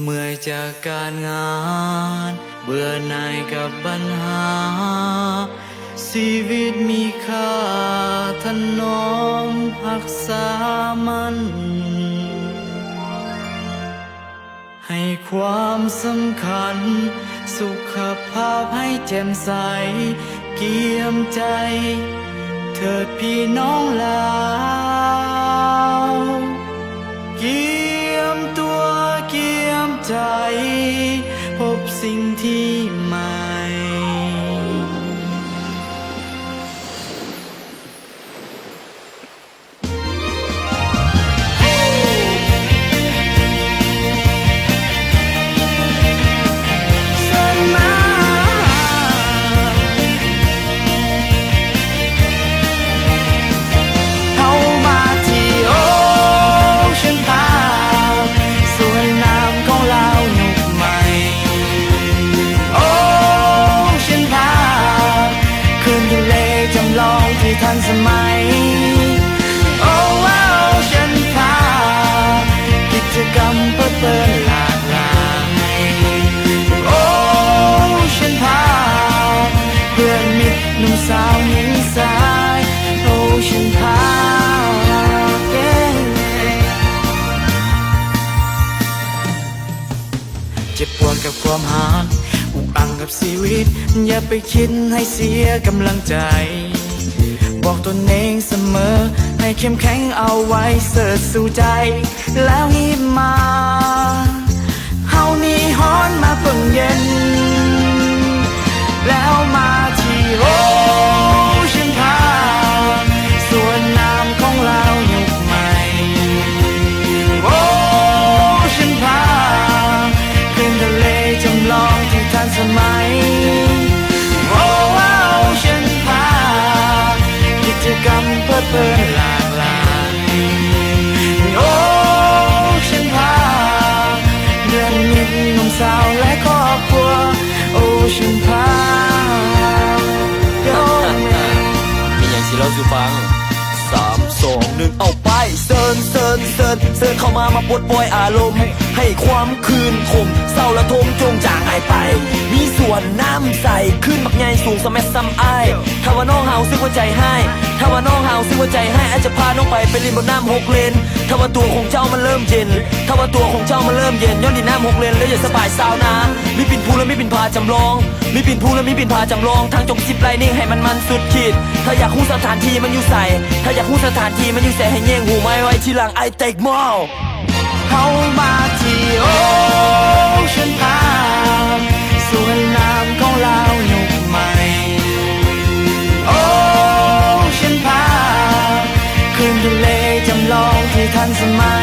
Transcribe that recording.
เมื่อยจากการงานเบื่อหน่ายกับปัญหาชีวิตมีค่าถนอมรักษามันให้ความสำคัญสุขภาพให้แจ่มใสเกี่ยมใจเถิดพี่น้องลาวเกี่ยมตัวเกี่ยมใจพบสิ่งที่ใหม่ทันสมัยโอ้ว้าวฉันพากิจกรรมเพลิดเพลินหลากหลายโอ้ฉันพาเพื่อนมิตรหนุ่มสาวหญิงสายโอ้ฉันพาเจ็บปวดกับความหาอุกอังกับชีวิตอย่าไปคิดให้เสียกำลังใจบอกตนเองเสมอให้เข้มแข็งเอาไว้เสิร์ชสู่ใจแล้วงีบมาเฮานี่ฮ้อนมาเพิ่งเย็นแล้วมาที่โอฉันพาส่วนน้ำของเรายุคใหม่โอฉันพาขึ้นทะเลจำลองที่ทันสมัยกิจกรรมเพลิดเพลินหลากหลายโอ้ฉันพาเดือนมิตรหนุ่มสาวและครอบครัวโอ้ฉันพามีอย่างสิเราสู่ฟัง3 2 1เอาไปเซิร์นเข้ามาปลดปล่อยอารมณ์ให้ความคืนคมเศร้าละทมจงจางหายไปมีส่วนน้ำใสขึ้นบักใหญ่สูงสมัยซ้ำอ้ายถ้าว่าน้องเฮาซึ่งหัวใจให้ถ้าว่าน้องเฮาซึ่งหัวใจให้อาจจะพาน้องไปเล่นบนน้ำ6 เลนถ้าว่าตัวของเจ้ามันเริ่มเย็นถ้าว่าตัวของเจ้ามันเริ่มเย็นย้อนดินน้ำ6 เลนแล้วอย่าสบายสาวนะมีปิ่นพูและมีปิ่นพาจำลองมีปิ่นพูและมีปิ่นพาจำลองทางจง10 ไลนิ่งให้มันสุดขีดถ้าอยากรู้สถานที่มันอยู่ใส่ถ้าอยากรู้สถานที่มันอยู่ใส่ให้แย่งหูไม้ไว้ทีหลังไอเต็กมอลเฮามาที่โอฉันพาส่วนน้ำของเรายุคใหม่โอ้ฉันพาขึ้นทะเลจำลองที่ทันสมัย